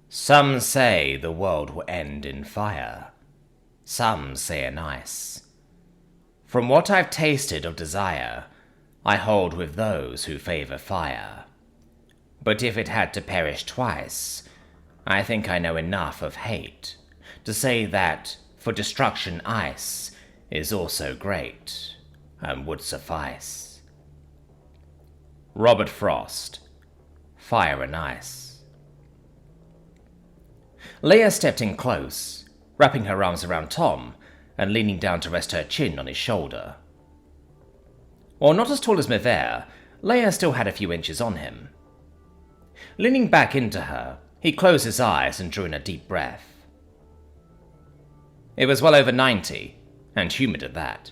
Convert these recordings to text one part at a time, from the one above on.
Some say the world will end in fire. Some say in ice. From what I've tasted of desire, I hold with those who favor fire. But if it had to perish twice, I think I know enough of hate to say that for destruction ice is also great and would suffice. Robert Frost, Fire and Ice. Leia stepped in close, wrapping her arms around Tom and leaning down to rest her chin on his shoulder. While not as tall as Mivere, Leia still had a few inches on him. Leaning back into her, he closed his eyes and drew in a deep breath. It was well over 90, and humid at that.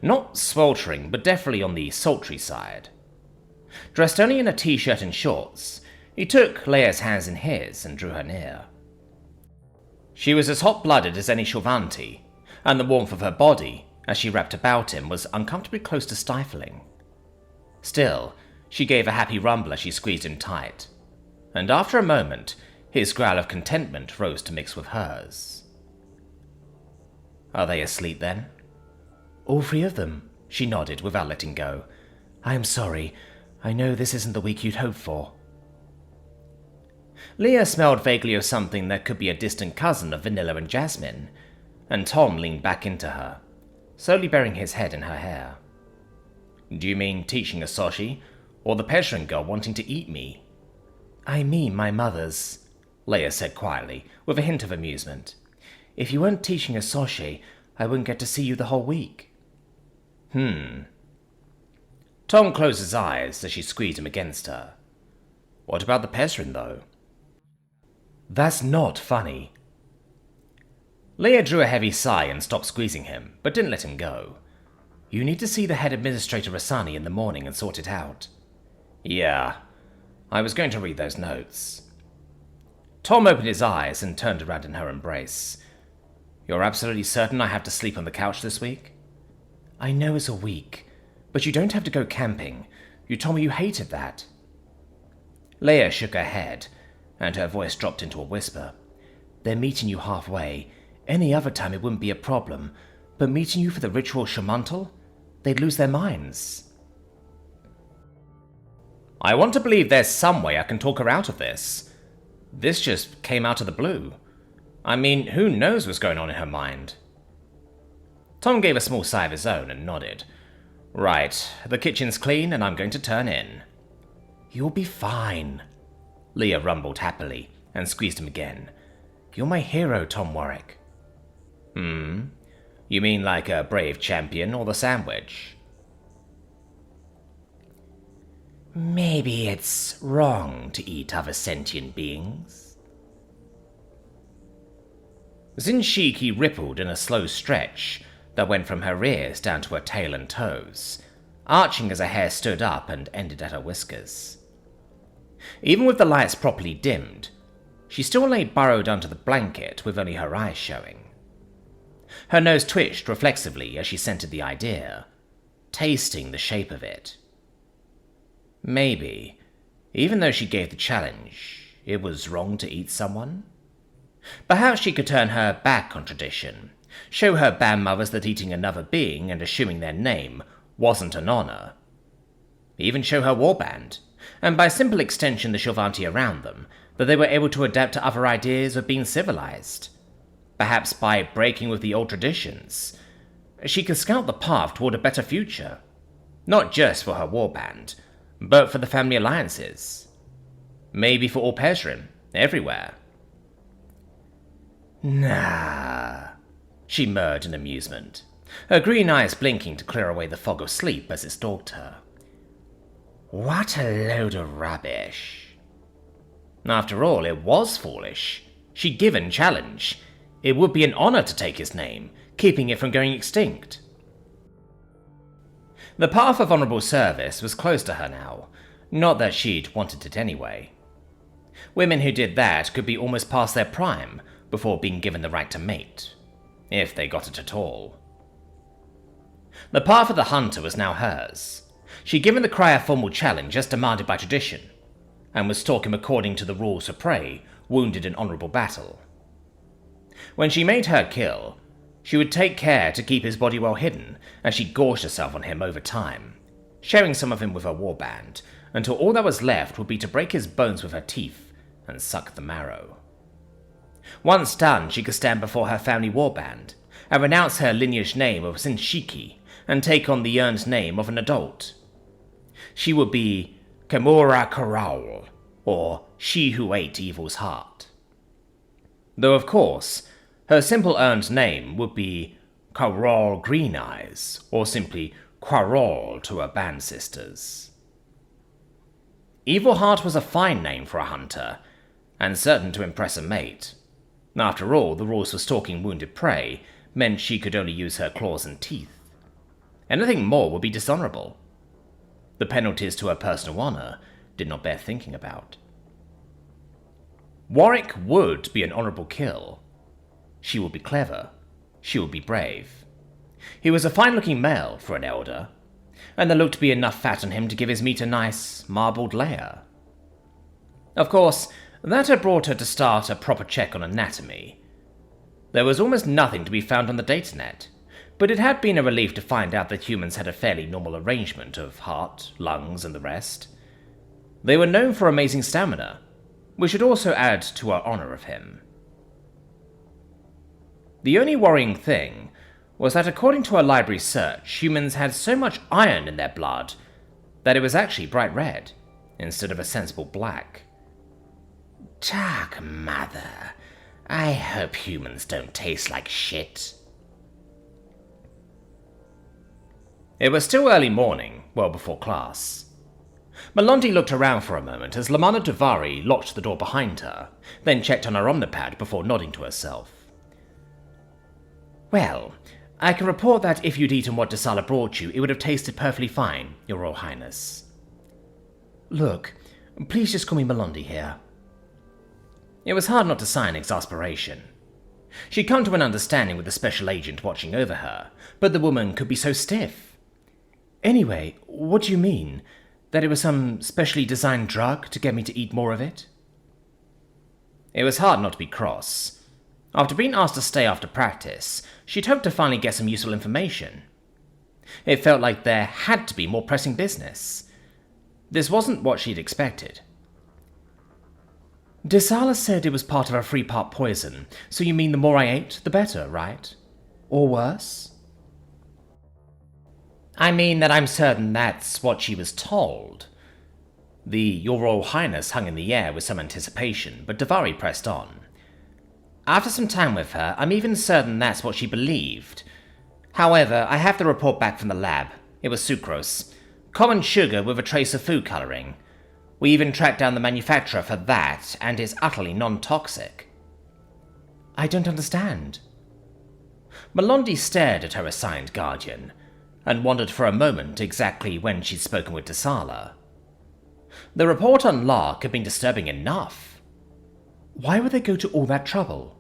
Not sweltering, but definitely on the sultry side. Dressed only in a t-shirt and shorts, he took Leia's hands in his and drew her near. She was as hot-blooded as any Shulvanti, and the warmth of her body, as she wrapped about him, was uncomfortably close to stifling. Still, she gave a happy rumble as she squeezed him tight, and after a moment, his growl of contentment rose to mix with hers. Are they asleep then? All three of them, she nodded without letting go. I am sorry. I know this isn't the week you'd hoped for. Leia smelled vaguely of something that could be a distant cousin of vanilla and jasmine, and Tom leaned back into her, slowly burying his head in her hair. Do you mean teaching a Soshi, or the Pezin girl wanting to eat me? I mean my mother's, Leia said quietly, with a hint of amusement. If you weren't teaching a Soshi, I wouldn't get to see you the whole week. Tom closed his eyes as she squeezed him against her. What about the Pezin, though? That's not funny. Leia drew a heavy sigh and stopped squeezing him, but didn't let him go. You need to see the head administrator Rasani in the morning and sort it out. Yeah, I was going to read those notes. Tom opened his eyes and turned around in her embrace. You're absolutely certain I have to sleep on the couch this week? I know it's a week, but you don't have to go camping. You told me you hated that. Leia shook her head, and her voice dropped into a whisper. They're meeting you halfway. Any other time it wouldn't be a problem, but meeting you for the ritual shamantal? They'd lose their minds. I want to believe there's some way I can talk her out of this. This just came out of the blue. I mean, who knows what's going on in her mind? Tom gave a small sigh of his own and nodded. Right, the kitchen's clean and I'm going to turn in. You'll be fine, Leia rumbled happily and squeezed him again. You're my hero, Tom Warwick. You mean like a brave champion or the sandwich? Maybe it's wrong to eat other sentient beings. Zin Shiki rippled in a slow stretch that went from her ears down to her tail and toes, arching as her hair stood up and ended at her whiskers. Even with the lights properly dimmed, she still lay burrowed under the blanket with only her eyes showing. Her nose twitched reflexively as she scented the idea, tasting the shape of it. Maybe, even though she gave the challenge, it was wrong to eat someone? Perhaps she could turn her back on tradition, show her bandmothers that eating another being and assuming their name wasn't an honor. Even show her warband, and by simple extension the Shulvanti around them, that they were able to adapt to other ideas of being civilized. Perhaps by breaking with the old traditions, she could scout the path toward a better future, not just for her warband, but for the family alliances. Maybe for all Pezin, everywhere. Nah, she murmured in amusement, her green eyes blinking to clear away the fog of sleep as it stalked her. What a load of rubbish. After all, it was foolish. She'd given challenge. It would be an honor to take his name, keeping it from going extinct. The path of honorable service was close to her now, not that she'd wanted it anyway. Women who did that could be almost past their prime before being given the right to mate, if they got it at all. The path of the hunter was now hers. She'd given the cry a formal challenge as demanded by tradition, and was taught him according to the rules for prey, wounded in honourable battle. When she made her kill, she would take care to keep his body well hidden, as she gorged herself on him over time, sharing some of him with her warband, until all that was left would be to break his bones with her teeth and suck the marrow. Once done, she could stand before her family warband and renounce her lineage name of Zin Shiki and take on the earned name of an adult. She would be Kimura Karal, or She Who Ate Evil's Heart. Though, of course, her simple earned name would be Karal Green Eyes, or simply Quarrel to her band sisters. Evil Heart was a fine name for a hunter, and certain to impress a mate. After all, the rules for stalking wounded prey meant she could only use her claws and teeth. Anything more would be dishonourable. The penalties to her personal honour did not bear thinking about. Warwick would be an honourable kill. She would be clever. She would be brave. He was a fine-looking male for an elder, and there looked to be enough fat on him to give his meat a nice, marbled layer. Of course, that had brought her to start a proper check on anatomy. There was almost nothing to be found on the datanet, but it had been a relief to find out that humans had a fairly normal arrangement of heart, lungs, and the rest. They were known for amazing stamina, which should also add to our honour of him. The only worrying thing was that according to a library search, humans had so much iron in their blood that it was actually bright red, instead of a sensible black. Dark mother, I hope humans don't taste like shit. It was still early morning, well before class. Melondi looked around for a moment as Lamana Duvari locked the door behind her, then checked on her omnipad before nodding to herself. Well, I can report that if you'd eaten what Desala brought you, it would have tasted perfectly fine, Your Royal Highness. Look, please just call me Melondi here. It was hard not to sigh in exasperation. She'd come to an understanding with the special agent watching over her, but the woman could be so stiff. Anyway, what do you mean? That it was some specially designed drug to get me to eat more of it? It was hard not to be cross. After being asked to stay after practice, she'd hoped to finally get some useful information. It felt like there had to be more pressing business. This wasn't what she'd expected. Desala said it was part of a 3-part poison, so you mean the more I ate, the better, right? Or worse? I mean that I'm certain that's what she was told. The Your Royal Highness hung in the air with some anticipation, but Davari pressed on. After some time with her, I'm even certain that's what she believed. However, I have the report back from the lab. It was sucrose. Common sugar with a trace of food colouring. We even tracked down the manufacturer for that, and is utterly non-toxic. I don't understand. Melondi stared at her assigned guardian, and wondered for a moment exactly when she'd spoken with Desala. The report on Lark had been disturbing enough. Why would they go to all that trouble?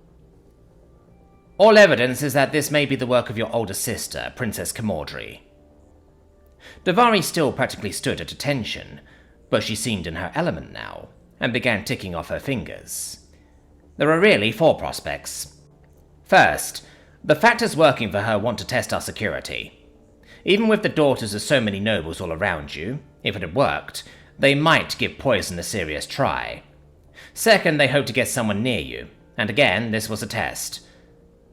All evidence is that this may be the work of your older sister, Princess Camordri. Davari still practically stood at attention, but she seemed in her element now, and began ticking off her fingers. There are really 4 prospects. First, the factors working for her want to test our security. Even with the daughters of so many nobles all around you, if it had worked, they might give poison a serious try. Second, they hope to get someone near you, and again, this was a test.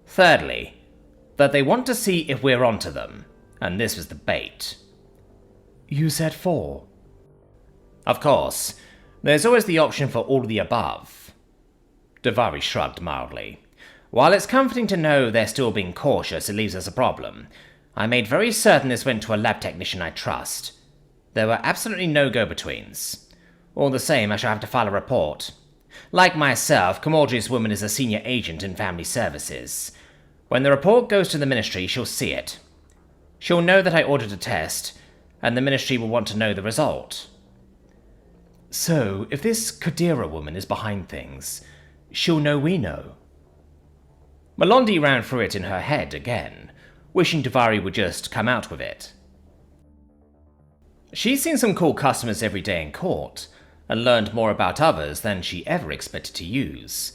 Thirdly, that they want to see if we're onto them, and this was the bait. You said 4. Of course, there's always the option for all of the above. Davari shrugged mildly. While it's comforting to know they're still being cautious, it leaves us a problem. I made very certain this went to a lab technician I trust. There were absolutely no go-betweens. All the same, I shall have to file a report. Like myself, Camordri's woman is a senior agent in family services. When the report goes to the ministry, she'll see it. She'll know that I ordered a test, and the ministry will want to know the result. So, if this Kadira woman is behind things, she'll know we know. Melondi ran through it in her head again, wishing Davari would just come out with it. She's seen some cool customers every day in court, and learned more about others than she ever expected to use.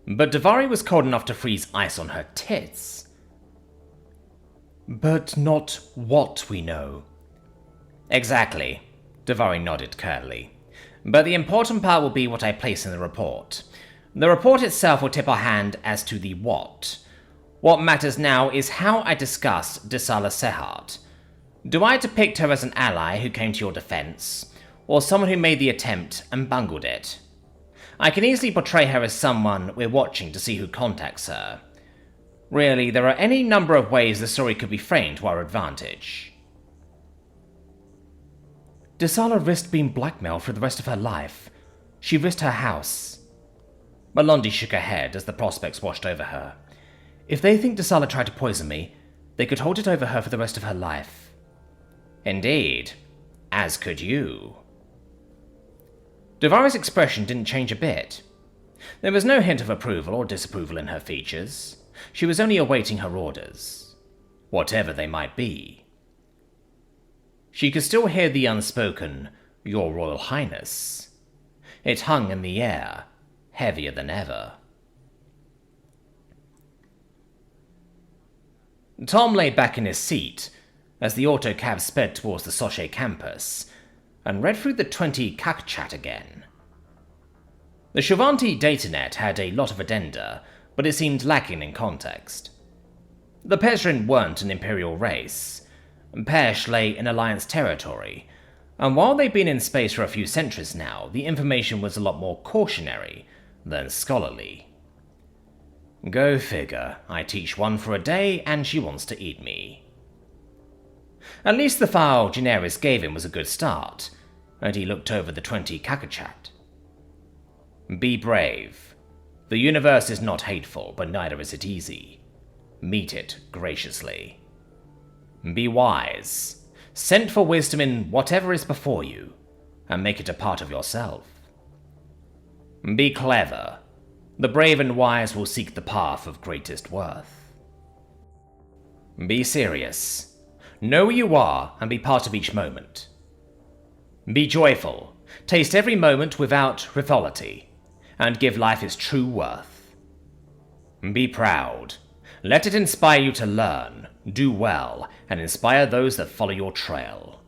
But Davari was cold enough to freeze ice on her tits. But not what we know. Exactly, Davari nodded curtly. But the important part will be what I place in the report. The report itself will tip our hand as to the what. What matters now is how I discussed Desala Sehart. Do I depict her as an ally who came to your defense, or someone who made the attempt and bungled it? I can easily portray her as someone we're watching to see who contacts her. Really, there are any number of ways the story could be framed to our advantage. Desala risked being blackmailed for the rest of her life. She risked her house. Malondi shook her head as the prospects washed over her. If they think Desala tried to poison me, they could hold it over her for the rest of her life. Indeed, as could you. Davari's expression didn't change a bit. There was no hint of approval or disapproval in her features. She was only awaiting her orders, whatever they might be. She could still hear the unspoken, "Your Royal Highness." It hung in the air, heavier than ever. Tom lay back in his seat as the autocab sped towards the Soche campus, and read through the 20 chat again. The Shivanti datanet had a lot of addenda, but it seemed lacking in context. The Pezin weren't an imperial race. Pesh lay in Alliance territory, and while they'd been in space for a few centuries now, the information was a lot more cautionary than scholarly. Go figure, I teach one for a day and she wants to eat me. At least the file Generis gave him was a good start, and he looked over the 20 chat. Be brave. The universe is not hateful, but neither is it easy. Meet it graciously. Be wise. Sent for wisdom in whatever is before you, and make it a part of yourself. Be clever. The brave and wise will seek the path of greatest worth. Be serious. Know who you are and be part of each moment. Be joyful. Taste every moment without frivolity, and give life its true worth. Be proud. Let it inspire you to learn, do well, and inspire those that follow your trail.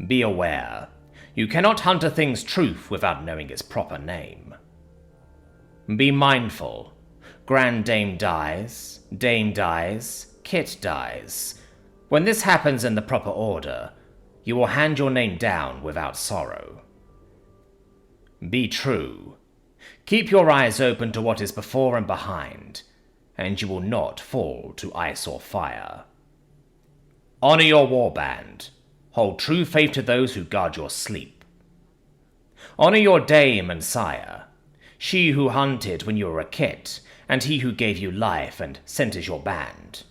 Be aware. You cannot hunt a thing's truth without knowing its proper name. Be mindful. Grand Dame dies, Kit dies. When this happens in the proper order, you will hand your name down without sorrow. Be true. Keep your eyes open to what is before and behind, and you will not fall to ice or fire. Honor your warband. Hold true faith to those who guard your sleep. Honor your dame and sire, she who hunted when you were a kit, and he who gave you life and centers your band.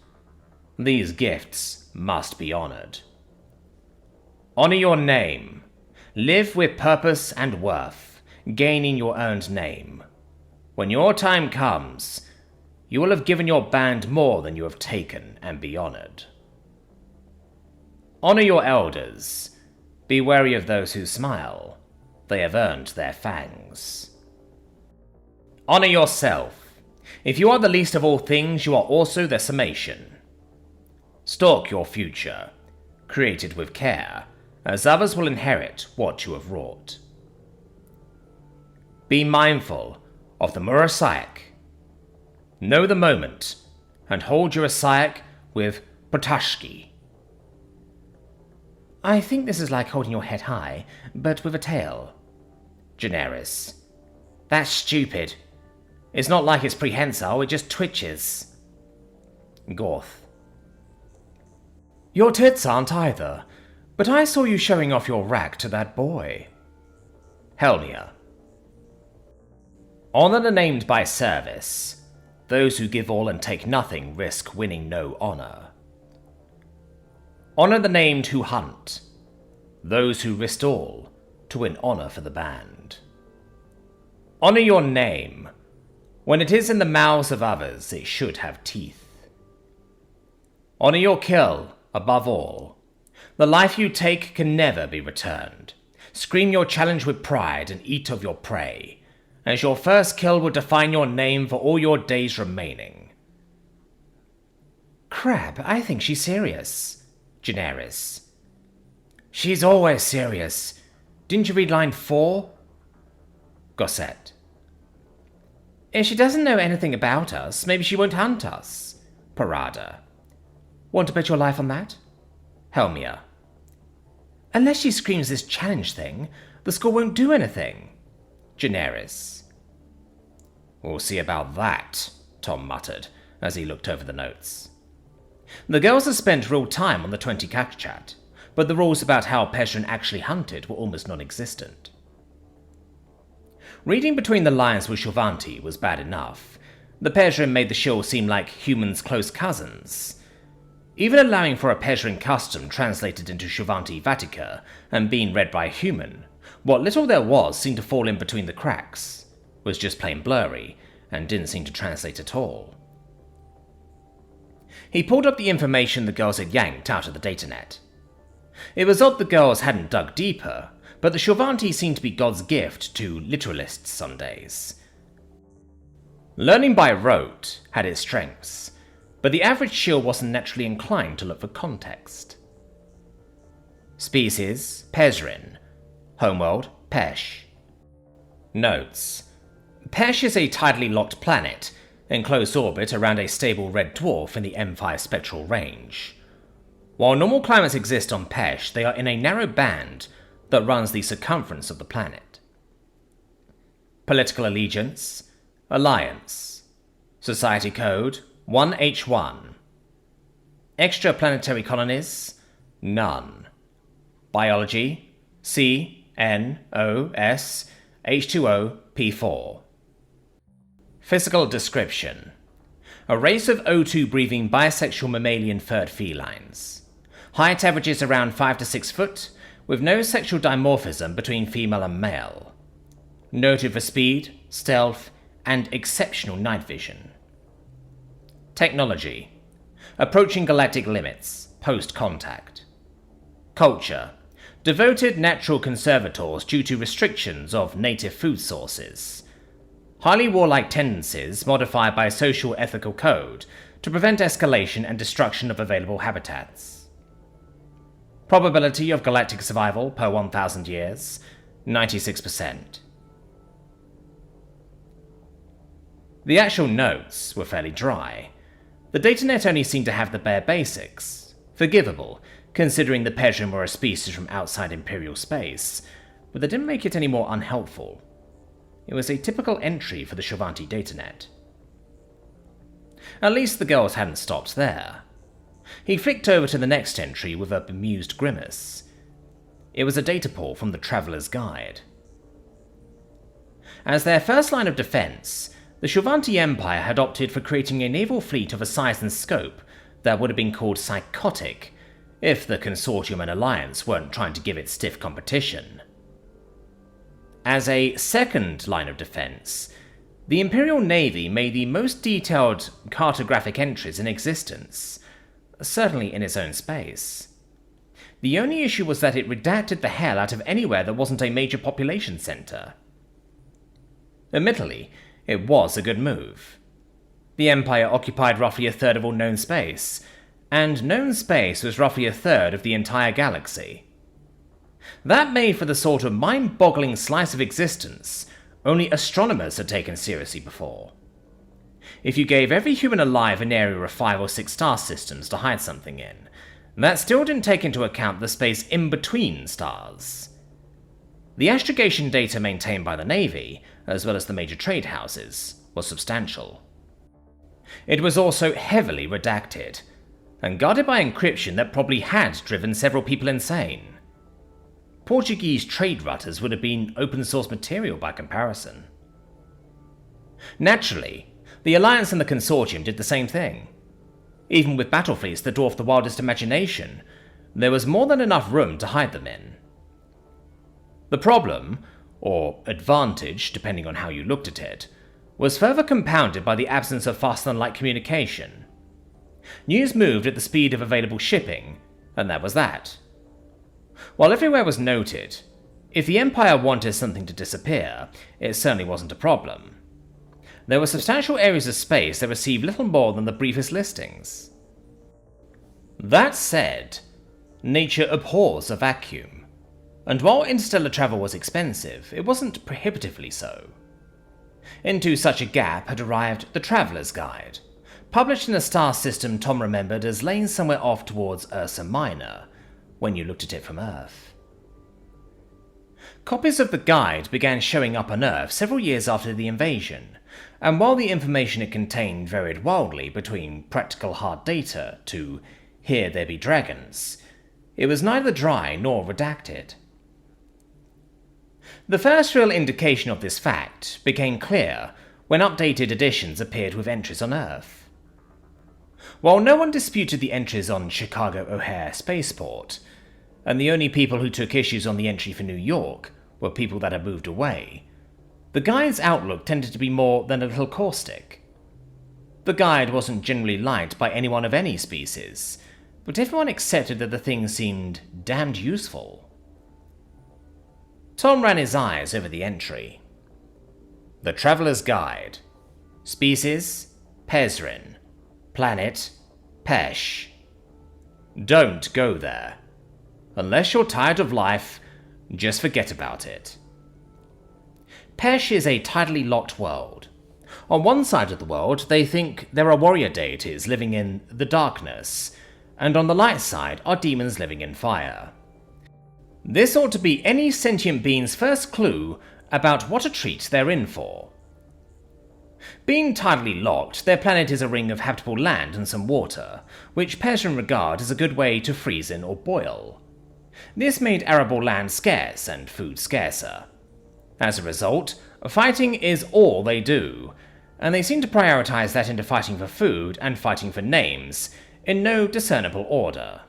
These gifts must be honored. Honor your name. Live with purpose and worth, gaining your earned name. When your time comes, you will have given your band more than you have taken, and be honored. Honor your elders. Be wary of those who smile. They have earned their fangs. Honor yourself. If you are the least of all things, you are also their summation. Stalk your future, created with care, as others will inherit what you have wrought. Be mindful of the Murasaic. Know the moment, and hold your Asaic with Potashki. I think this is like holding your head high, but with a tail. Generis. That's stupid. It's not like it's prehensile, it just twitches. Gorth. Your tits aren't either, but I saw you showing off your rack to that boy. Helnia. Honor are named by service. Those who give all and take nothing risk winning no honor. Honor the named who hunt. Those who risk all to win honor for the band. Honor your name. When it is in the mouths of others, it should have teeth. Honor your kill, above all. The life you take can never be returned. Scream your challenge with pride and eat of your prey, as your first kill will define your name for all your days remaining. Crap, I think she's serious. Generis. She's always serious. Didn't you read line 4? Gossette. If she doesn't know anything about us, maybe she won't hunt us. Parada. Want to bet your life on that? Helmia. Unless she screams this challenge thing, the score won't do anything. Generis. We'll see about that, Tom muttered, as he looked over the notes. The girls had spent real time on the 20 chat, but the rules about how Pezin actually hunted were almost non-existent. Reading between the lines with Shovanti was bad enough. The Pezin made the shill seem like humans' close cousins. Even allowing for a Pezin custom translated into Shovanti Vatica and being read by a human, what little there was seemed to fall in between the cracks, was just plain blurry, and didn't seem to translate at all. He pulled up the information the girls had yanked out of the datanet. It was odd the girls hadn't dug deeper, but the Shovanti seemed to be God's gift to literalists some days. Learning by rote had its strengths, but the average shill wasn't naturally inclined to look for context. Species, Pezin. Homeworld, Pesh. Notes. Pesh is a tidally locked planet, in close orbit around a stable red dwarf in the M5 spectral range. While normal climates exist on Pesh, they are in a narrow band that runs the circumference of the planet. Political allegiance, alliance. Society code, 1H1. Extraplanetary colonies, none. Biology, CNOS H2O P4. Physical description. A race of O2 breathing bisexual mammalian furred felines. Height averages around 5 to 6 foot, with no sexual dimorphism between female and male. Noted for speed, stealth, and exceptional night vision. Technology. Approaching galactic limits, post-contact. Culture. Devoted natural conservators due to restrictions of native food sources. Highly warlike tendencies modified by social ethical code to prevent escalation and destruction of available habitats. Probability of galactic survival per 1,000 years, 96%. The actual notes were fairly dry. The datanet only seemed to have the bare basics. Forgivable, considering the Pezin were a species from outside Imperial space, but they didn't make it any more unhelpful. It was a typical entry for the Shovanti datanet. At least the girls hadn't stopped there. He flicked over to the next entry with a bemused grimace. It was a data pull from the Traveller's Guide. As their first line of defense, the Shovanti Empire had opted for creating a naval fleet of a size and scope that would have been called psychotic if the Consortium and Alliance weren't trying to give it stiff competition. As a second line of defense, the Imperial Navy made the most detailed cartographic entries in existence, certainly in its own space. The only issue was that it redacted the hell out of anywhere that wasn't a major population center. Admittedly, it was a good move. The Empire occupied roughly a third of all known space, and known space was roughly a third of the entire galaxy. That made for the sort of mind-boggling slice of existence only astronomers had taken seriously before. If you gave every human alive an area of 5 or 6 star systems to hide something in, that still didn't take into account the space in between stars. The astrogation data maintained by the Navy, as well as the major trade houses, was substantial. It was also heavily redacted, and guarded by encryption that probably had driven several people insane. Portuguese trade rutters would have been open-source material by comparison. Naturally, the Alliance and the Consortium did the same thing. Even with battle fleets that dwarfed the wildest imagination, there was more than enough room to hide them in. The problem, or advantage depending on how you looked at it, was further compounded by the absence of faster-than-light communication. News moved at the speed of available shipping, and that was that. While everywhere was noted, If the Empire wanted something to disappear, it certainly wasn't a problem. There were substantial areas of space that received little more than the briefest listings. That said, nature abhors a vacuum, and while interstellar travel was expensive, it wasn't prohibitively so. Into such a gap had arrived the Traveller's Guide, published in a star system Tom remembered as laying somewhere off towards Ursa Minor, when you looked at it from Earth. Copies of the guide began showing up on Earth several years after the invasion, and while the information it contained varied wildly between practical hard data to "here there be dragons," it was neither dry nor redacted. The first real indication of this fact became clear when updated editions appeared with entries on Earth. While no one disputed the entries on Chicago O'Hare Spaceport, and the only people who took issues on the entry for New York were people that had moved away, the guide's outlook tended to be more than a little caustic. The guide wasn't generally liked by anyone of any species, but everyone accepted that the thing seemed damned useful. Tom ran his eyes over the entry. The Traveller's Guide. Species: Pezin. Planet: Pesh. Don't go there. Unless you're tired of life, just forget about it. Pesh is a tidally locked world. On one side of the world, they think there are warrior deities living in the darkness, and on the light side are demons living in fire. This ought to be any sentient being's first clue about what a treat they're in for. Being tidally locked, their planet is a ring of habitable land and some water, which Pezin regard as a good way to freeze in or boil. This made arable land scarce and food scarcer. As a result, fighting is all they do, and they seem to prioritize that into fighting for food and fighting for names, in no discernible order.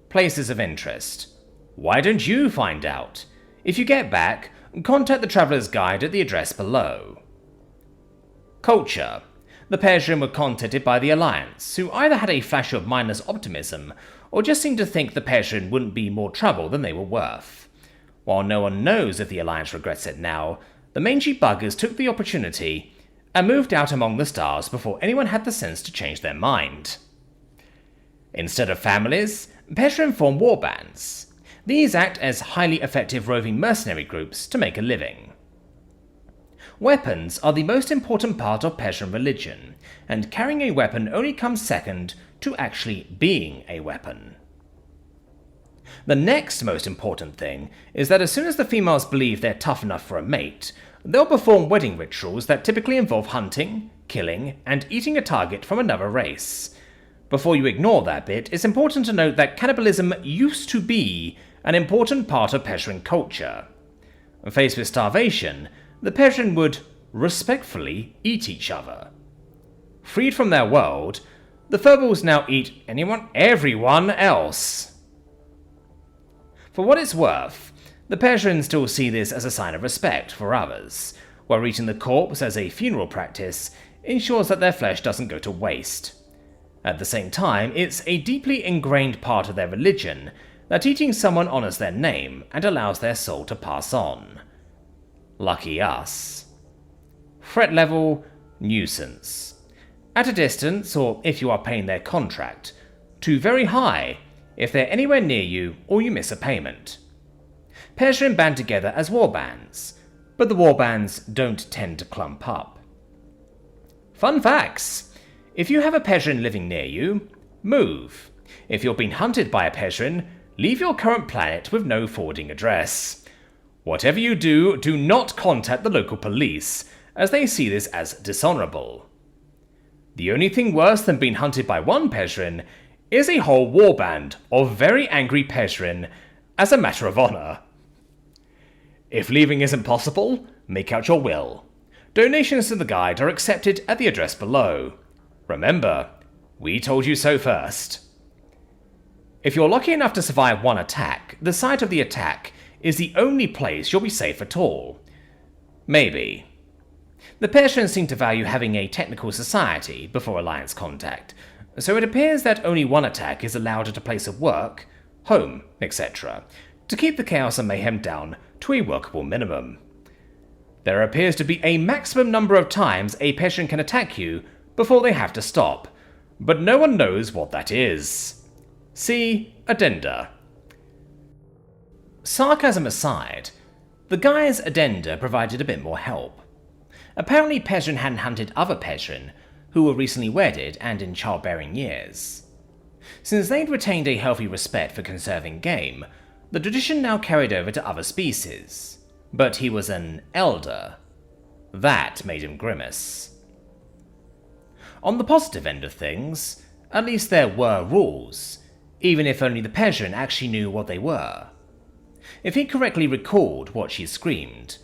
Places of interest. Why don't you find out? If you get back, contact the Traveller's Guide at the address below. Culture. The Pezin were contacted by the Alliance, who either had a flash of mindless optimism, or just seemed to think the Pezin wouldn't be more trouble than they were worth. While no one knows if the Alliance regrets it now, the mangy buggers took the opportunity and moved out among the stars before anyone had the sense to change their mind. Instead of families, Pezin form warbands. These act as highly effective roving mercenary groups to make a living. Weapons are the most important part of Pezin religion, and carrying a weapon only comes second to actually being a weapon. The next most important thing is that as soon as the females believe they're tough enough for a mate, they'll perform wedding rituals that typically involve hunting, killing, and eating a target from another race. Before you ignore that bit, it's important to note that cannibalism used to be an important part of Pezin culture. Faced with starvation, the Pezin would respectfully eat each other. Freed from their world, the Furbals now eat everyone else. For what it's worth, the Pezin still see this as a sign of respect for others, where eating the corpse as a funeral practice ensures that their flesh doesn't go to waste. At the same time, it's a deeply ingrained part of their religion that eating someone honors their name and allows their soul to pass on. Lucky us. Threat level: nuisance. At a distance, or if you are paying their contract. To very high, if they're anywhere near you or you miss a payment. Pezin band together as warbands, but the warbands don't tend to clump up. Fun facts. If you have a Pezin living near you, move. If you're being hunted by a Pezin, leave your current planet with no forwarding address. Whatever you do, do not contact the local police, as they see this as dishonorable. The only thing worse than being hunted by one Pezin is a whole warband of very angry Pezin as a matter of honor. If leaving isn't possible, make out your will. Donations to the guide are accepted at the address below. Remember, we told you so first. If you're lucky enough to survive one attack, the site of the attack is the only place you'll be safe at all. Maybe. The Pezin seem to value having a technical society before Alliance contact, so it appears that only one attack is allowed at a place of work, home, etc., to keep the chaos and mayhem down to a workable minimum. There appears to be a maximum number of times a Pezin can attack you before they have to stop, but no one knows what that is. See addenda. Sarcasm aside, the guy's addenda provided a bit more help. Apparently Pezin hadn't hunted other Pezin who were recently wedded and in childbearing years. Since they'd retained a healthy respect for conserving game, the tradition now carried over to other species. But he was an elder. That made him grimace. On the positive end of things, at least there were rules, even if only the Pezin actually knew what they were. If he correctly recalled what she screamed,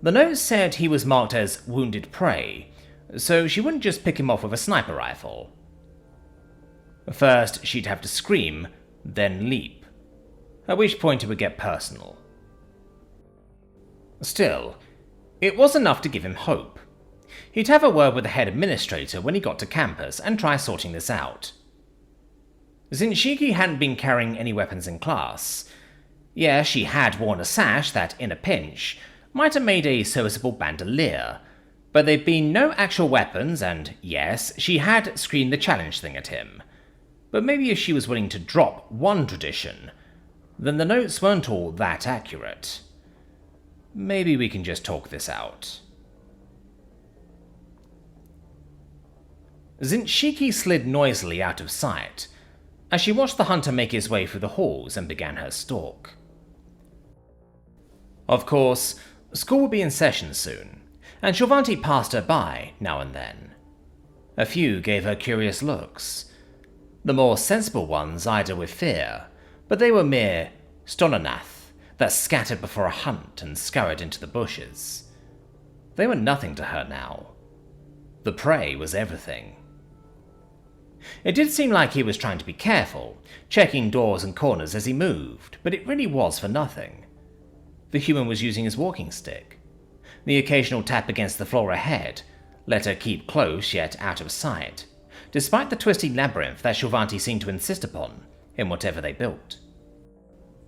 the note said he was marked as wounded prey, so she wouldn't just pick him off with a sniper rifle. First, she'd have to scream, then leap, at which point it would get personal. Still, it was enough to give him hope. He'd have a word with the head administrator when he got to campus and try sorting this out. Zin Shiki hadn't been carrying any weapons in class. Yeah, she had worn a sash that, in a pinch, might have made a serviceable bandolier, but there'd been no actual weapons, and yes, she had screamed the challenge thing at him. But maybe if she was willing to drop one tradition, then the notes weren't all that accurate. Maybe we can just talk this out. Zin Shiki slid noisily out of sight as she watched the hunter make his way through the halls and began her stalk. Of course, school would be in session soon, and Confronting passed her by now and then. A few gave her curious looks. The more sensible ones eyed her with fear, but they were mere stonanath that scattered before a hunt and scurried into the bushes. They were nothing to her now. The prey was everything. It did seem like he was trying to be careful, checking doors and corners as he moved, but it really was for nothing. The human was using his walking stick. The occasional tap against the floor ahead let her keep close yet out of sight, despite the twisty labyrinth that Confronting seemed to insist upon in whatever they built.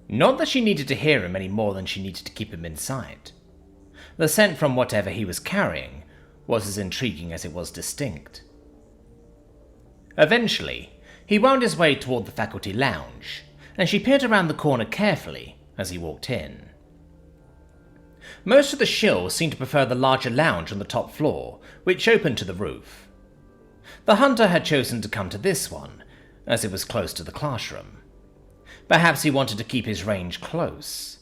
Not that she needed to hear him any more than she needed to keep him in sight. The scent from whatever he was carrying was as intriguing as it was distinct. Eventually, he wound his way toward the faculty lounge, and she peered around the corner carefully as he walked in. Most of the shills seemed to prefer the larger lounge on the top floor, which opened to the roof. The hunter had chosen to come to this one, as it was close to the classroom. Perhaps he wanted to keep his range close.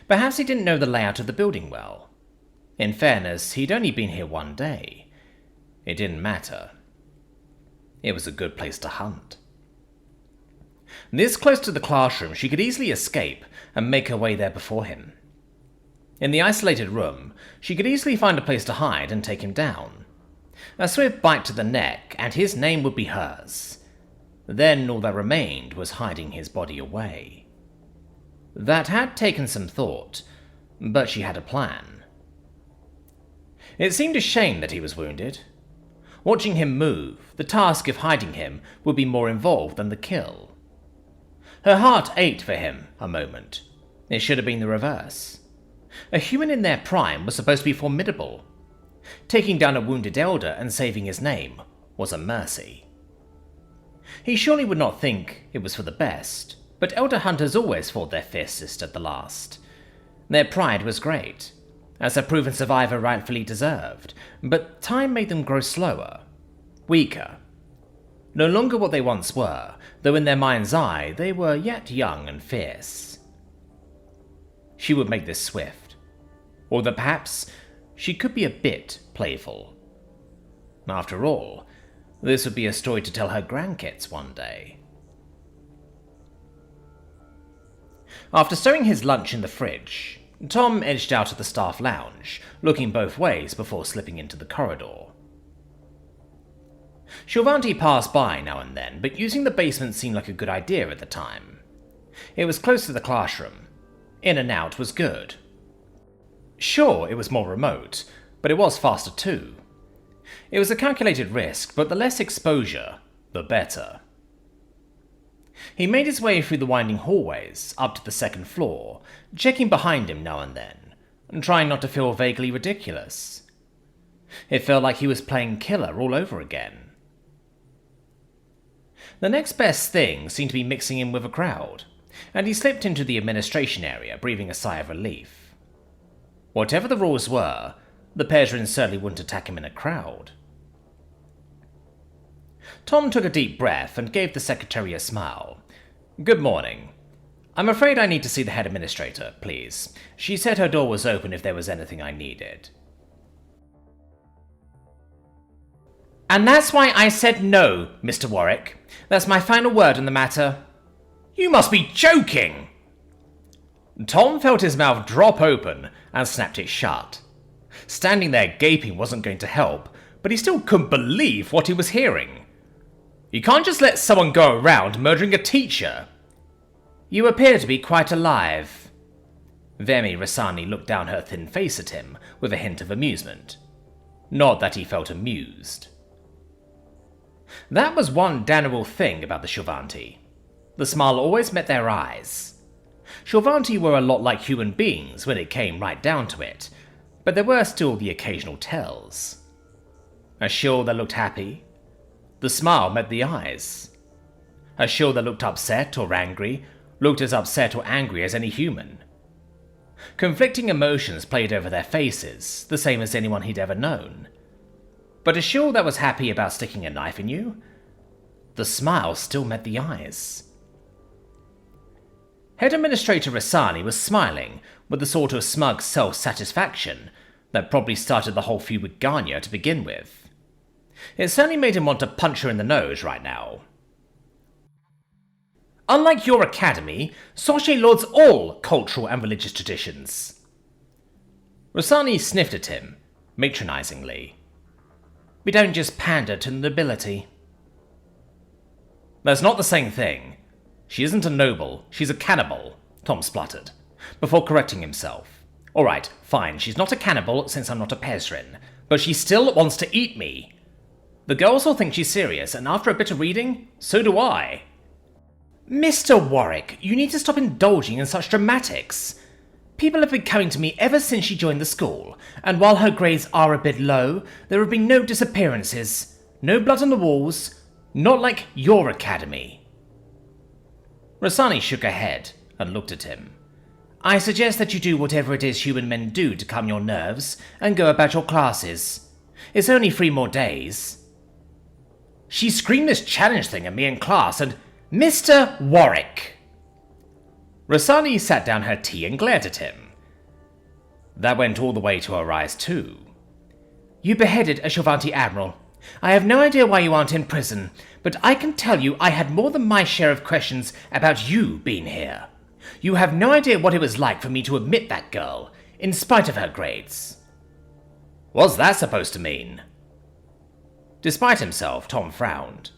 Perhaps he didn't know the layout of the building well. In fairness, he'd only been here one day. It didn't matter. It was a good place to hunt. This close to the classroom, she could easily escape and make her way there before him. In the isolated room, she could easily find a place to hide and take him down. A swift bite to the neck, and his name would be hers. Then all that remained was hiding his body away. That had taken some thought, but she had a plan. It seemed a shame that he was wounded. Watching him move, the task of hiding him would be more involved than the kill. Her heart ached for him a moment. It should have been the reverse. A human in their prime was supposed to be formidable. Taking down a wounded elder and saving his name was a mercy. He surely would not think it was for the best, but elder hunters always fought their fiercest at the last. Their pride was great, as a proven survivor rightfully deserved, but time made them grow slower, weaker. No longer what they once were, though in their mind's eye they were yet young and fierce. She would make this swift, or that perhaps she could be a bit playful. After all, this would be a story to tell her grandkids one day. After stowing his lunch in the fridge, Tom edged out of the staff lounge, looking both ways before slipping into the corridor. Confronting passed by now and then, but using the basement seemed like a good idea at the time. It was close to the classroom. In and out was good. Sure, it was more remote, but it was faster too. It was a calculated risk, but the less exposure, the better. He made his way through the winding hallways, up to the second floor, checking behind him now and then, and trying not to feel vaguely ridiculous. It felt like he was playing killer all over again. The next best thing seemed to be mixing in with a crowd, and he slipped into the administration area, breathing a sigh of relief. Whatever the rules were, the Pezin certainly wouldn't attack him in a crowd. Tom took a deep breath and gave the secretary a smile. "Good morning. I'm afraid I need to see the head administrator, please. She said her door was open if there was anything I needed." "And that's why I said no, Mr. Warwick. That's my final word on the matter." "You must be joking!" Tom felt his mouth drop open and snapped it shut. Standing there gaping wasn't going to help, but he still couldn't believe what he was hearing. You can't just let someone go around murdering a teacher. "You appear to be quite alive." Vemi Rasani looked down her thin face at him with a hint of amusement. Not that he felt amused. That was one damnable thing about the Shovanti. The smile always met their eyes. Shovanti were a lot like human beings when it came right down to it, but there were still the occasional tells. A shield that looked happy. The smile met the eyes. A shield that looked upset or angry looked as upset or angry as any human. Conflicting emotions played over their faces, the same as anyone he'd ever known. But a shield that was happy about sticking a knife in you? The smile still met the eyes. Head Administrator Rasani was smiling with the sort of smug self-satisfaction that probably started the whole feud with Ganya to begin with. It certainly made him want to punch her in the nose right now. "Unlike your academy, Soche lauds all cultural and religious traditions." Rasani sniffed at him, matronizingly. "We don't just pander to the nobility." "That's not the same thing. She isn't a noble, she's a cannibal," Tom spluttered, before correcting himself. "Alright, fine, she's not a cannibal since I'm not a Pezin, but she still wants to eat me. The girls all think she's serious, and after a bit of reading, so do I." "Mr. Warwick, you need to stop indulging in such dramatics. People have been coming to me ever since she joined the school, and while her grades are a bit low, there have been no disappearances, no blood on the walls, not like your academy." Rasani shook her head and looked at him. "I suggest that you do whatever it is human men do to calm your nerves and go about your classes. It's only 3 more days." "She screamed this challenge thing at me in class and— Mr. Warwick!" Rasani sat down her tea and glared at him. That went all the way to her eyes too. "You beheaded a Shovanti admiral. I have no idea why you aren't in prison, but I can tell you I had more than my share of questions about you being here. You have no idea what it was like for me to admit that girl, in spite of her grades." "What's that supposed to mean?" Despite himself, Tom frowned.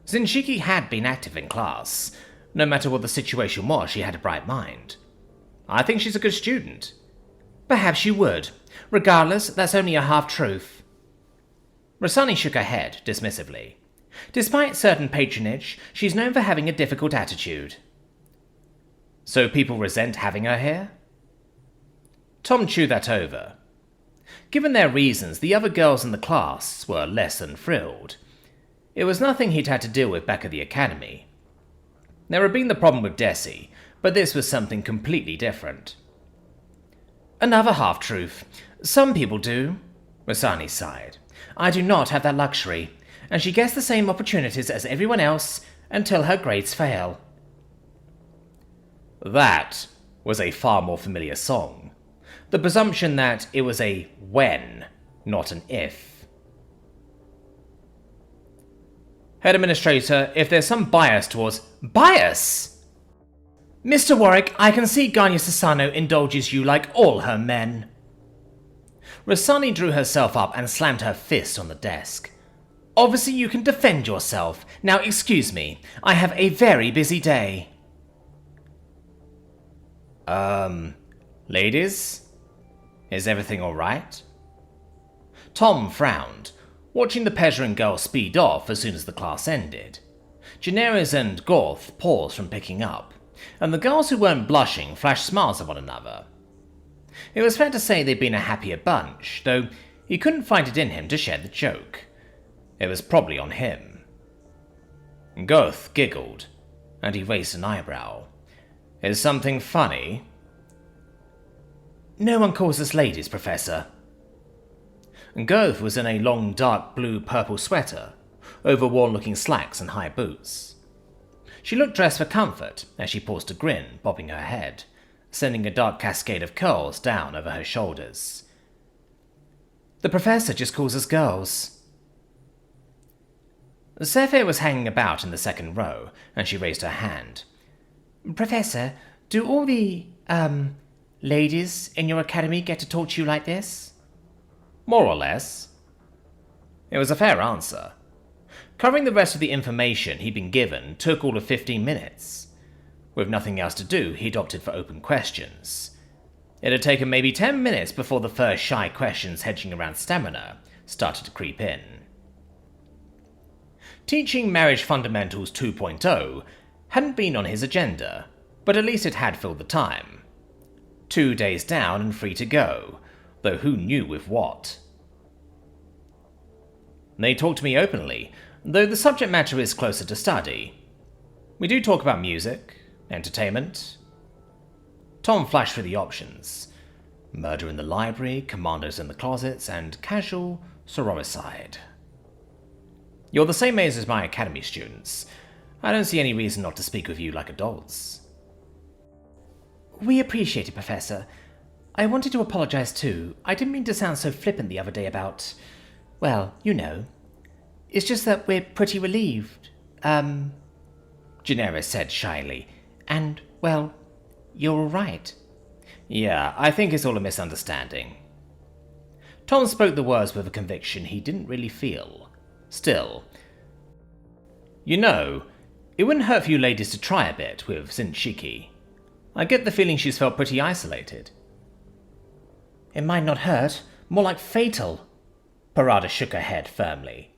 Zin Shiki had been active in class. No matter what the situation was, she had a bright mind. "I think she's a good student." "Perhaps you would. Regardless, that's only a half-truth." Rasani shook her head dismissively. "Despite certain patronage, she's known for having a difficult attitude." "So people resent having her here?" Tom chewed that over. Given their reasons, the other girls in the class were less than thrilled. It was nothing he'd had to deal with back at the academy. There had been the problem with Desi, but this was something completely different. "Another half-truth. Some people do." Rasani sighed. "I do not have that luxury, and she gets the same opportunities as everyone else until her grades fail." That was a far more familiar song. The presumption that it was a when, not an if. "Head Administrator, if there's some bias towards—" "Bias?" "Mr. Warwick, I can see Ganya Sasano indulges you like all her men." Rasani drew herself up and slammed her fist on the desk. "Obviously you can defend yourself. Now excuse me, I have a very busy day." Ladies? Is everything alright?" Tom frowned, watching the Pezin girl speed off as soon as the class ended. Daenerys and Gorth paused from picking up, and the girls who weren't blushing flashed smiles at one another. It was fair to say they'd been a happier bunch, though he couldn't find it in him to share the joke. It was probably on him. Gorth giggled, and he raised an eyebrow. Is something funny? No one calls us ladies, Professor. Gorth was in a long dark blue-purple sweater, overworn-looking slacks and high boots. She looked dressed for comfort as she paused to grin, bobbing her head, sending a dark cascade of curls down over her shoulders. The Professor just calls us girls. Sephiroth was hanging about in the second row, and she raised her hand. Professor, do all the, ladies in your academy get to talk to you like this? More or less. It was a fair answer. Covering the rest of the information he'd been given took all of 15 minutes. With nothing else to do, he'd opted for open questions. It had taken maybe 10 minutes before the first shy questions hedging around stamina started to creep in. Teaching Marriage Fundamentals 2.0 hadn't been on his agenda, but at least it had filled the time. 2 days down and 3 to go, though who knew with what. They talk to me openly, though the subject matter is closer to study. We do talk about music, entertainment. Tom flashed through the options. Murder in the library, commandos in the closets, and casual sororicide. You're the same age as my academy students. I don't see any reason not to speak with you like adults. We appreciate it, Professor. I wanted to apologize too. I didn't mean to sound so flippant the other day about... well, you know. It's just that we're pretty relieved. Daenerys said shyly. And, well, you're all right. Yeah, I think it's all a misunderstanding. Tom spoke the words with a conviction he didn't really feel. Still. You know, it wouldn't hurt for you ladies to try a bit with Zin Shiki. I get the feeling she's felt pretty isolated. It might not hurt, more like fatal. Parada shook her head firmly.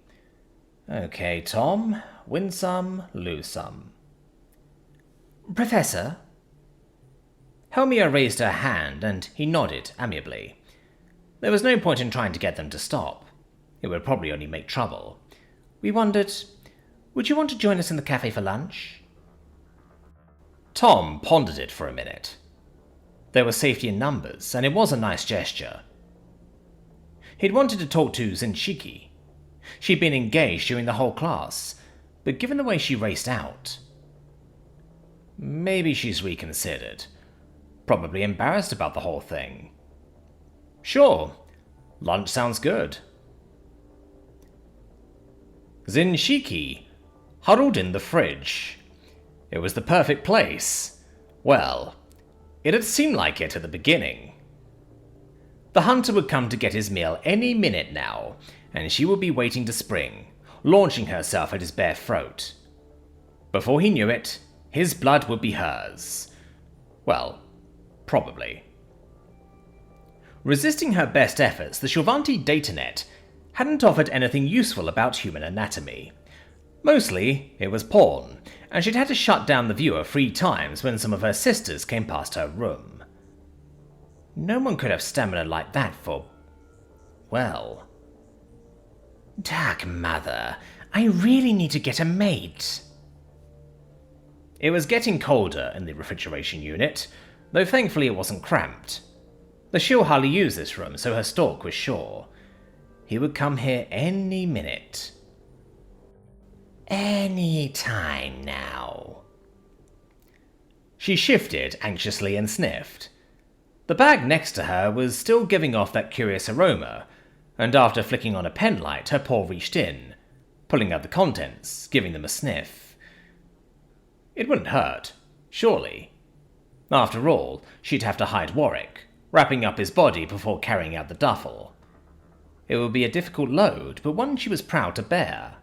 Okay, Tom. Win some, lose some. Professor? Helmia raised her hand, and he nodded amiably. There was no point in trying to get them to stop. It would probably only make trouble. We wondered, would you want to join us in the cafe for lunch? Tom pondered it for a minute. There was safety in numbers, and it was a nice gesture. He'd wanted to talk to Zin Shiki. She'd been engaged during the whole class, but given the way she raced out... maybe she's reconsidered. Probably embarrassed about the whole thing. Sure, lunch sounds good. Zin Shiki huddled in the fridge. It was the perfect place. Well, it had seemed like it at the beginning. The hunter would come to get his meal any minute now, and she would be waiting to spring, launching herself at his bare throat. Before he knew it, his blood would be hers. Well, probably. Resisting her best efforts, the Shilvanti datanet hadn't offered anything useful about human anatomy. Mostly, it was porn, and she'd had to shut down the viewer 3 times when some of her sisters came past her room. No one could have stamina like that for... well... Dark mother, I really need to get a mate. It was getting colder in the refrigeration unit, though thankfully it wasn't cramped. The Shil hardly used this room, so her stalk was sure. He would come here any minute. Any time now. She shifted anxiously and sniffed. The bag next to her was still giving off that curious aroma, and after flicking on a pen light, her paw reached in, pulling out the contents, giving them a sniff. It wouldn't hurt, surely. After all, she'd have to hide Warwick, wrapping up his body before carrying out the duffel. It would be a difficult load, but one she was proud to bear.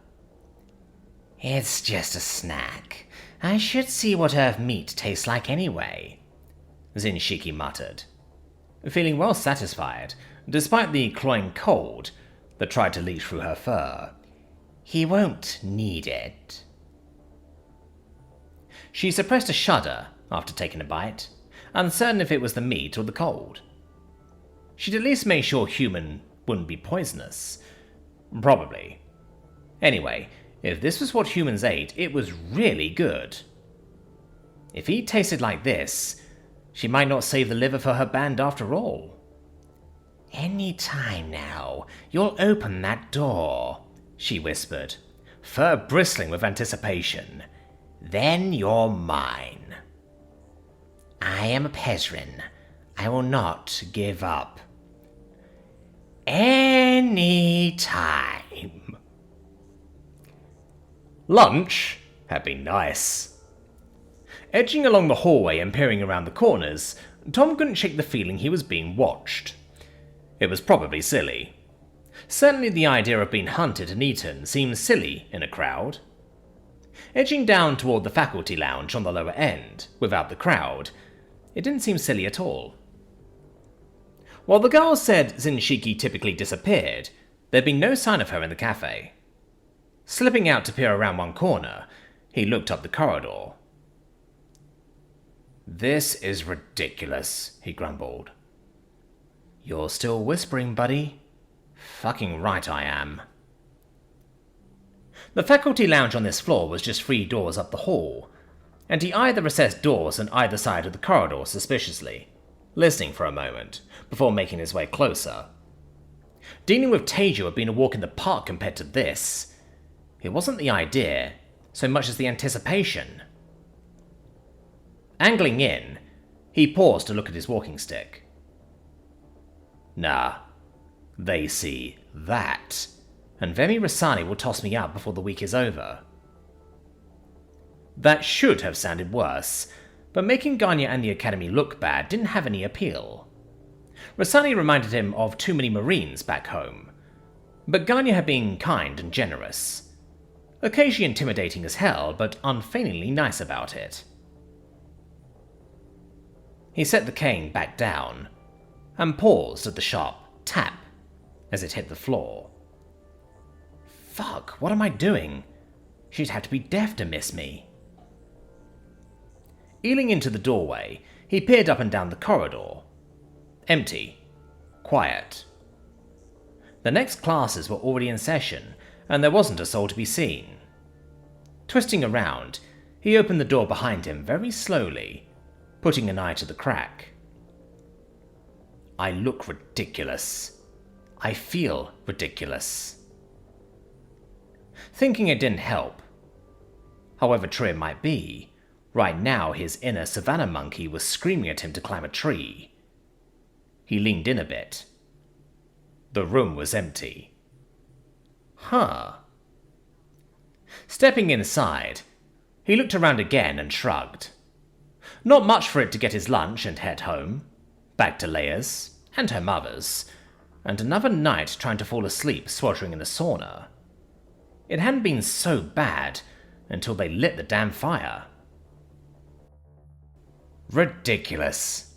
It's just a snack. I should see what Earth meat tastes like anyway, Zin Shiki muttered, feeling well satisfied, despite the cloying cold that tried to leach through her fur. He won't need it. She suppressed a shudder after taking a bite, uncertain if it was the meat or the cold. She'd at least made sure human wouldn't be poisonous. Probably. Anyway, if this was what humans ate, it was really good. If he tasted like this, she might not save the liver for her band after all. "Any time now, you'll open that door," she whispered, fur bristling with anticipation. "Then you're mine. I am a Pezin. I will not give up. Any time." Lunch had been nice. Edging along the hallway and peering around the corners, Tom couldn't shake the feeling he was being watched. It was probably silly. Certainly the idea of being hunted and eaten seemed silly in a crowd. Edging down toward the faculty lounge on the lower end, without the crowd, it didn't seem silly at all. While the girls said Zin Shiki typically disappeared, there'd been no sign of her in the cafe. Slipping out to peer around one corner, he looked up the corridor. "This is ridiculous," he grumbled. "You're still whispering, buddy?" "Fucking right I am." The faculty lounge on this floor was just 3 doors up the hall, and he eyed the recessed doors on either side of the corridor suspiciously, listening for a moment, before making his way closer. Dealing with Teju had been a walk in the park compared to this. It wasn't the idea, so much as the anticipation. Angling in, he paused to look at his walking stick. Nah, they see that, and Vemi Rasani will toss me out before the week is over. That should have sounded worse, but making Ganya and the Academy look bad didn't have any appeal. Rasani reminded him of too many Marines back home, but Ganya had been kind and generous. Occasionally intimidating as hell, but unfailingly nice about it. He set the cane back down, and paused at the sharp tap as it hit the floor. Fuck, what am I doing? She'd have to be deaf to miss me. Eeling into the doorway, he peered up and down the corridor. Empty. Quiet. The next classes were already in session, and there wasn't a soul to be seen. Twisting around, he opened the door behind him very slowly, putting an eye to the crack. I look ridiculous. I feel ridiculous. Thinking it didn't help. However true it might be, right now his inner savannah monkey was screaming at him to climb a tree. He leaned in a bit. The room was empty. Huh. Stepping inside, he looked around again and shrugged. Not much for it to get his lunch and head home. Back to Leia's, and her mother's, and another night trying to fall asleep sweltering in the sauna. It hadn't been so bad until they lit the damn fire. Ridiculous.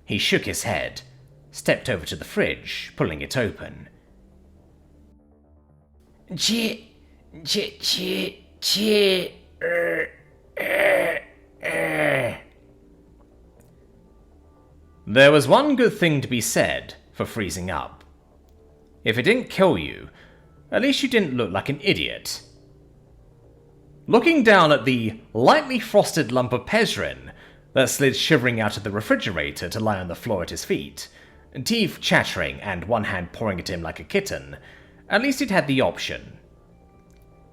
He shook his head, stepped over to the fridge, pulling it open. There was one good thing to be said for freezing up. If it didn't kill you, at least you didn't look like an idiot. Looking down at the lightly frosted lump of Pezin that slid shivering out of the refrigerator to lie on the floor at his feet, teeth chattering and one hand pawing at him like a kitten, at least it had the option.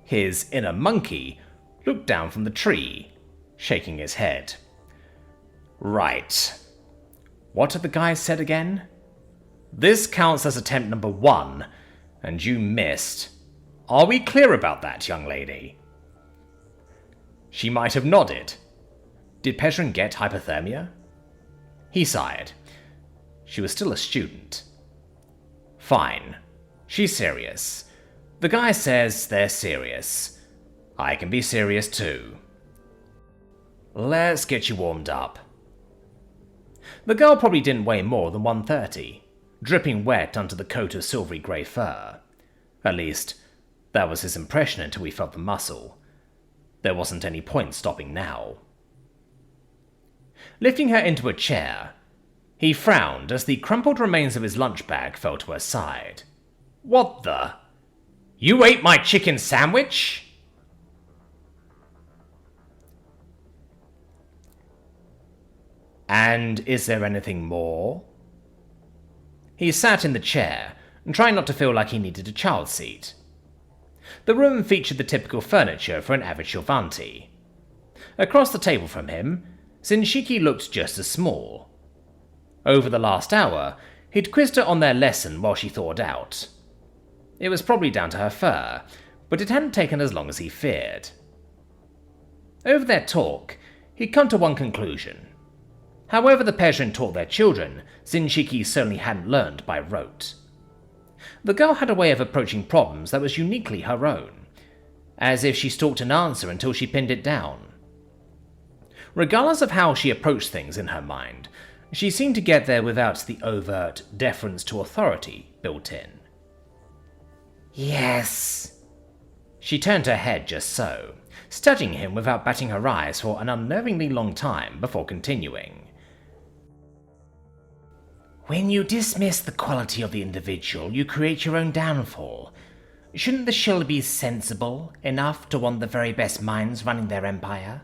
His inner monkey looked down from the tree, shaking his head. Right. What had the guy said again? This counts as attempt number 1, and you missed. Are we clear about that, young lady? She might have nodded. Did Pezin get hypothermia? He sighed. She was still a student. Fine. She's serious. The guy says they're serious. I can be serious too. Let's get you warmed up. The girl probably didn't weigh more than 130, dripping wet under the coat of silvery grey fur. At least, that was his impression until he felt the muscle. There wasn't any point stopping now. Lifting her into a chair, he frowned as the crumpled remains of his lunch bag fell to her side. What the? You ate my chicken sandwich? And is there anything more? He sat in the chair, trying not to feel like he needed a child seat. The room featured the typical furniture for an average Shilvanti. Across the table from him, Zin Shiki looked just as small. Over the last hour, he'd quizzed her on their lesson while she thawed out. It was probably down to her fur, but it hadn't taken as long as he feared. Over their talk, he'd come to one conclusion. However the Pezin taught their children, Zin Shiki certainly hadn't learned by rote. The girl had a way of approaching problems that was uniquely her own, as if she stalked an answer until she pinned it down. Regardless of how she approached things in her mind, she seemed to get there without the overt deference to authority built in. Yes. She turned her head just so, studying him without batting her eyes for an unnervingly long time before continuing. When you dismiss the quality of the individual, you create your own downfall. Shouldn't the shill be sensible enough to want the very best minds running their empire?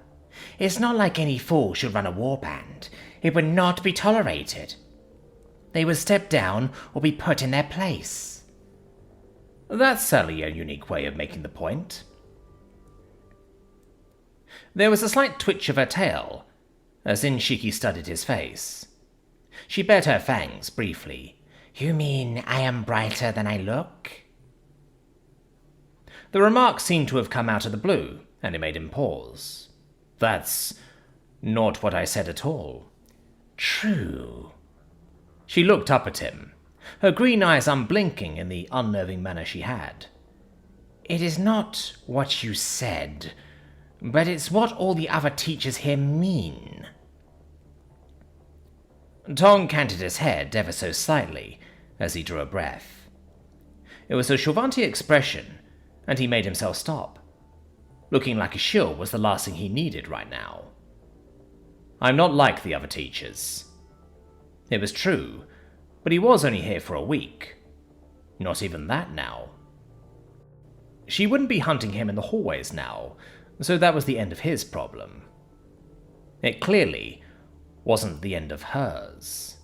It's not like any fool should run a warband. It would not be tolerated. They would step down or be put in their place. That's certainly a unique way of making the point. There was a slight twitch of her tail, as Zin Shiki studied his face. She bared her fangs briefly. You mean I am brighter than I look? The remark seemed to have come out of the blue, and it made him pause. That's not what I said at all. True. She looked up at him, her green eyes unblinking in the unnerving manner she had. It is not what you said, but it's what all the other teachers here mean. Tong canted his head ever so slightly as he drew a breath. It was a Shilvanti expression, and he made himself stop. Looking like a shill was the last thing he needed right now. I'm not like the other teachers. It was true, but he was only here for a week. Not even that now. She wouldn't be hunting him in the hallways now, so that was the end of his problem. It clearly wasn't the end of hers.